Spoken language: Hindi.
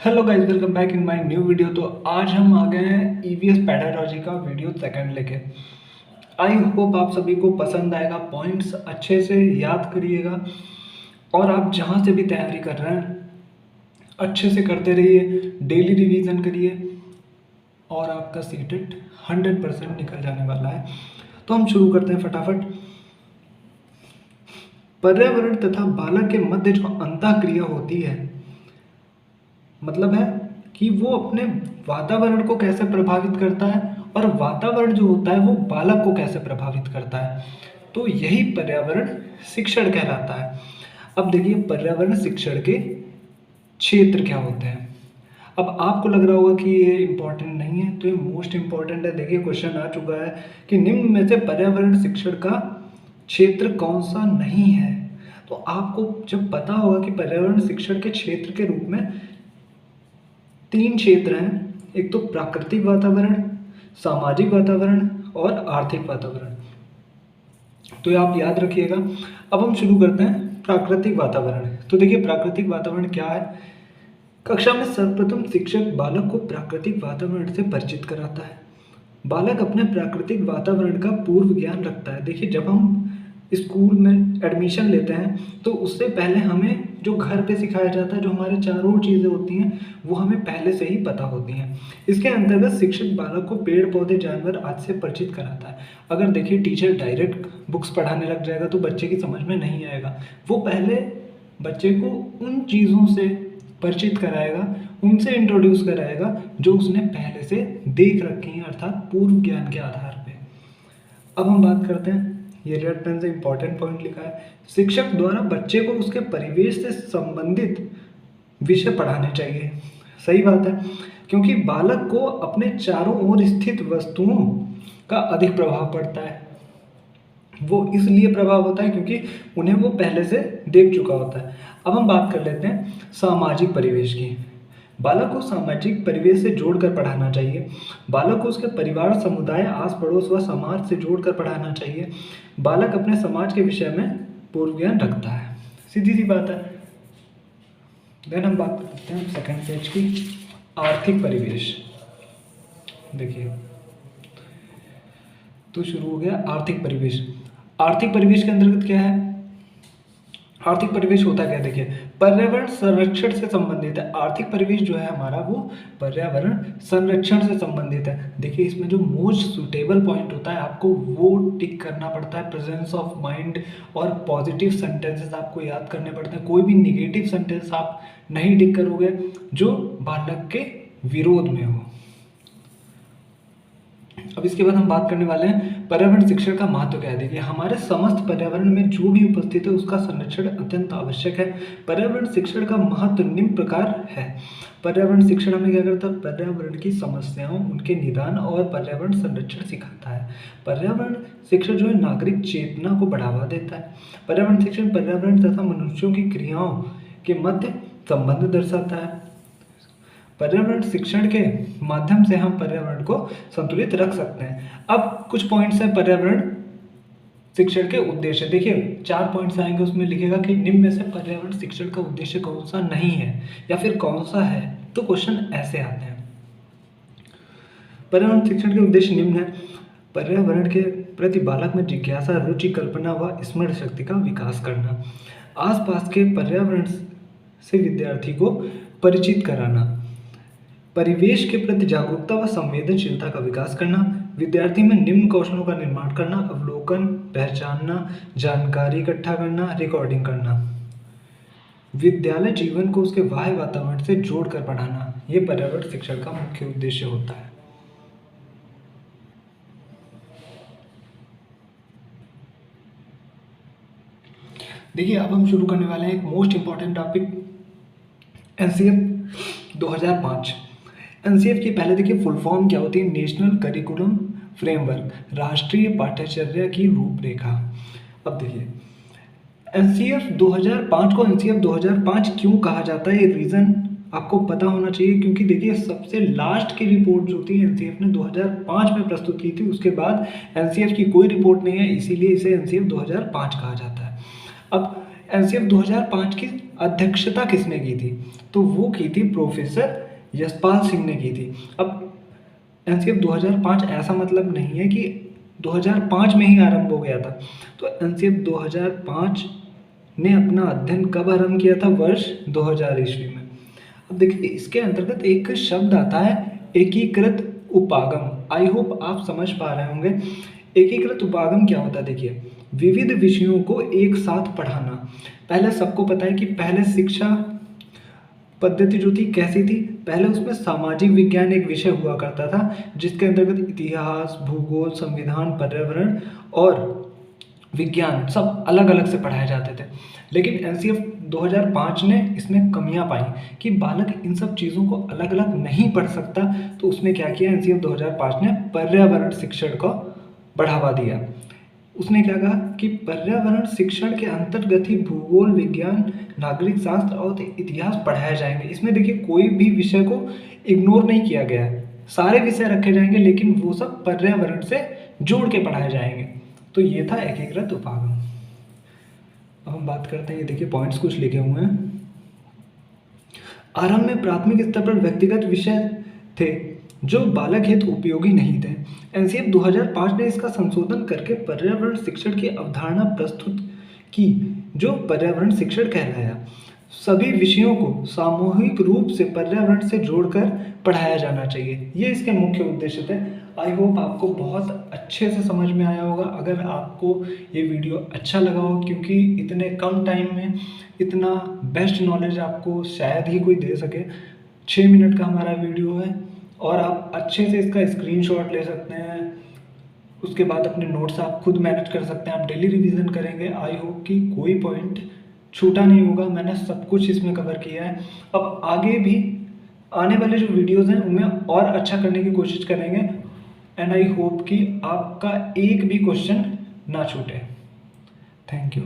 Hello guys, welcome back in my new video. तो आज हम आ गए हैं ईवीएस पेडागॉजी का वीडियो सेकंड लेके। आई होप आप सभी को पसंद आएगा। पॉइंट्स अच्छे से याद करिएगा और आप जहाँ से भी तैयारी कर रहे हैं अच्छे से करते रहिए, डेली रिवीजन करिए और आपका सीटेट 100% निकल जाने वाला है। तो हम शुरू करते हैं फटाफट। पर्यावरण तथा बालक के मध्य जो अंतःक्रिया होती है, मतलब है कि वो अपने वातावरण को कैसे प्रभावित करता है और वातावरण जो होता है वो बालक को कैसे प्रभावित करता है। तो यही पर्यावरण शिक्षण कहलाता है। अब देखिए, पर्यावरण शिक्षण के क्षेत्र क्या होते हैं। अब आपको लग रहा होगा कि ये इम्पोर्टेंट नहीं है, तो ये मोस्ट इम्पोर्टेंट है। देखिए, क्वेश्चन आ चुका है कि निम्न में से पर्यावरण शिक्षण का क्षेत्र कौन सा नहीं है। तो आपको जब पता होगा कि पर्यावरण शिक्षण के क्षेत्र के रूप में 3 क्षेत्र हैं, एक तो प्राकृतिक वातावरण, सामाजिक वातावरण और आर्थिक वातावरण। तो ये आप याद रखिएगा। अब हम शुरू करते हैं प्राकृतिक वातावरण। तो देखिए, प्राकृतिक वातावरण क्या है। कक्षा में सर्वप्रथम शिक्षक बालक को प्राकृतिक वातावरण से परिचित कराता है। बालक अपने प्राकृतिक वातावरण का पूर्व ज्ञान रखता है। देखिए, जब हम स्कूल में एडमिशन लेते हैं तो उससे पहले हमें जो घर पे सिखाया जाता है, जो हमारे चारों चीज़ें होती हैं, वो हमें पहले से ही पता होती हैं। इसके अंतर्गत शिक्षक बालक को पेड़ पौधे जानवर आदि से परिचित कराता है। अगर देखिए, टीचर डायरेक्ट बुक्स पढ़ाने लग जाएगा तो बच्चे की समझ में नहीं आएगा। वो पहले बच्चे को उन चीज़ों से परिचित कराएगा, उनसे इंट्रोड्यूस कराएगा जो उसने पहले से देख रखी हैं, अर्थात पूर्व ज्ञान के आधार पे। अब हम बात करते हैं, ये रेड पेन से इंपॉर्टेंट पॉइंट लिखा है, शिक्षक द्वारा बच्चे को उसके परिवेश से संबंधित विषय पढ़ाने चाहिए। सही बात है, क्योंकि बालक को अपने चारों ओर स्थित वस्तुओं का अधिक प्रभाव पड़ता है। वो इसलिए प्रभाव होता है क्योंकि उन्हें वो पहले से देख चुका होता है। अब हम बात कर लेते हैं सामाजिक परिवेश की। बालक को सामाजिक परिवेश से जोड़कर पढ़ाना चाहिए। बालक को उसके परिवार, समुदाय, आस पड़ोस व समाज से जोड़कर पढ़ाना चाहिए। बालक अपने समाज के विषय में पूर्व ज्ञान रखता है। सीधी सी बात है। देन हम बात करते हैं सेकंड पेज की, आर्थिक परिवेश। देखिए, तो शुरू हो गया आर्थिक परिवेश। आर्थिक परिवेश के अंतर्गत क्या है। आर्थिक परिवेश होता क्या है, देखिए, पर्यावरण संरक्षण से संबंधित है। आर्थिक परिवेश जो है हमारा, वो पर्यावरण संरक्षण से संबंधित है। देखिए, इसमें जो मोस्ट सुटेबल पॉइंट होता है आपको वो टिक करना पड़ता है। प्रेजेंस ऑफ माइंड और पॉजिटिव सेंटेंसेस आपको याद करने पड़ते हैं। कोई भी निगेटिव सेंटेंस आप नहीं टिक करोगे जो बालक के विरोध में हो। अब इसके बाद हम बात करने वाले हैं पर्यावरण शिक्षण का महत्व क्या है। देखिए, हमारे समस्त पर्यावरण में जो भी उपस्थित है उसका संरक्षण अत्यंत आवश्यक है। पर्यावरण शिक्षण का महत्व निम्न प्रकार है। पर्यावरण शिक्षण हमें क्या करता है, पर्यावरण की समस्याओं, उनके निदान और पर्यावरण संरक्षण सिखाता है। पर्यावरण शिक्षण जो है नागरिक चेतना को बढ़ावा देता है। पर्यावरण शिक्षण पर्यावरण तथा मनुष्यों की क्रियाओं के मध्य संबंध दर्शाता है। पर्यावरण शिक्षण के माध्यम से हम पर्यावरण को संतुलित रख सकते हैं। अब कुछ पॉइंट्स हैं पर्यावरण शिक्षण के उद्देश्य। देखिए, 4 पॉइंट्स आएंगे, उसमें लिखेगा कि निम्न में से पर्यावरण शिक्षण का उद्देश्य कौन सा नहीं है या फिर कौन सा है। तो क्वेश्चन ऐसे आते हैं। पर्यावरण शिक्षण के उद्देश्य निम्न है। पर्यावरण के प्रति बालक में जिज्ञासा, रुचि, कल्पना व स्मरण शक्ति का विकास करना। आसपास के पर्यावरण से विद्यार्थी को परिचित कराना। परिवेश के प्रति जागरूकता व संवेदनशीलता का विकास करना। विद्यार्थी में निम्न कौशलों का निर्माण करना: अवलोकन, पहचानना, जानकारी इकट्ठा करना, रिकॉर्डिंग करना। विद्यालय जीवन को उसके बाह्य वातावरण से जोड़कर पढ़ाना। यह पर्यावरण शिक्षण का मुख्य उद्देश्य होता है। देखिए, अब हम शुरू करने वाले हैं एक most important topic, NCF 2005। NCF की पहले देखिए फुल फॉर्म क्या होती है, नेशनल करिकुलम फ्रेमवर्क, राष्ट्रीय पाठ्यचर्या की रूपरेखा। अब देखिए, एनसीएफ 2005 को एनसीएफ 2005 क्यों कहा जाता है, ये रीज़न आपको पता होना चाहिए। क्योंकि देखिए, सबसे लास्ट की रिपोर्ट जो थी एनसीएफ ने 2005 में प्रस्तुत की थी, उसके बाद एनसीएफ की कोई रिपोर्ट नहीं है, इसीलिए इसे एनसीएफ 2005 कहा जाता है। अब एनसीएफ 2005 की अध्यक्षता किसने की थी? तो वो की थी प्रोफेसर यशपाल सिंह ने की थी। अब एनसीएफ 2005 ऐसा मतलब नहीं है कि 2005 में ही आरंभ हो गया था। तो एनसीएफ 2005 ने अपना अध्ययन कब आरंभ किया था? वर्ष 2000 ईस्वी में। अब देखिए इसके अंतर्गत एक शब्द आता है एकीकृत उपागम। आई होप आप समझ पा रहे होंगे। एकीकृत उपागम क्या होता है? देखिए विविध विषयों को एक साथ पढ़ाना। पहले सबको पता है कि पहले शिक्षा पद्धति जो थी कैसी थी? पहले उसमें सामाजिक विज्ञान एक विषय हुआ करता था जिसके अंतर्गत इतिहास, भूगोल, संविधान, पर्यावरण और विज्ञान सब अलग अलग से पढ़ाए जाते थे। लेकिन एनसीएफ 2005 ने इसमें कमियां पाई कि बालक इन सब चीज़ों को अलग अलग नहीं पढ़ सकता। तो उसने क्या किया? एनसीएफ 2005 ने पर्यावरण शिक्षण को बढ़ावा दिया। उसने क्या कहा कि पर्यावरण शिक्षण के अंतर्गत ही भूगोल, विज्ञान, नागरिक शास्त्र और इतिहास पढ़ाए जाएंगे। इसमें देखिए कोई भी विषय को इग्नोर नहीं किया गया है, सारे विषय रखे जाएंगे लेकिन वो सब पर्यावरण से जोड़ के पढ़ाए जाएंगे। तो ये था एकीकृत उपागम। अब हम बात करते हैं, ये देखिए पॉइंट्स कुछ लिखे हुए हैं। आरंभ में प्राथमिक स्तर पर व्यक्तिगत विषय थे जो बालक हेतु उपयोगी नहीं थे। एनसीएफ 2005 ने इसका संशोधन करके पर्यावरण शिक्षण की अवधारणा प्रस्तुत की जो पर्यावरण शिक्षण कहलाया। सभी विषयों को सामूहिक रूप से पर्यावरण से जोड़कर पढ़ाया जाना चाहिए। ये इसके मुख्य उद्देश्य थे। आई होप आपको बहुत अच्छे से समझ में आया होगा। अगर आपको ये वीडियो अच्छा लगा हो, क्योंकि इतने कम टाइम में इतना बेस्ट नॉलेज आपको शायद ही कोई दे सके। 6 मिनट का हमारा वीडियो है और आप अच्छे से इसका स्क्रीनशॉट ले सकते हैं। उसके बाद अपने नोट्स आप खुद मैनेज कर सकते हैं। आप डेली रिवीजन करेंगे। आई होप कि कोई पॉइंट छूटा नहीं होगा। मैंने सब कुछ इसमें कवर किया है। अब आगे भी आने वाले जो वीडियोज़ हैं उनमें और अच्छा करने की कोशिश करेंगे। एंड आई होप कि आपका एक भी क्वेश्चन ना छूटे। Thank you.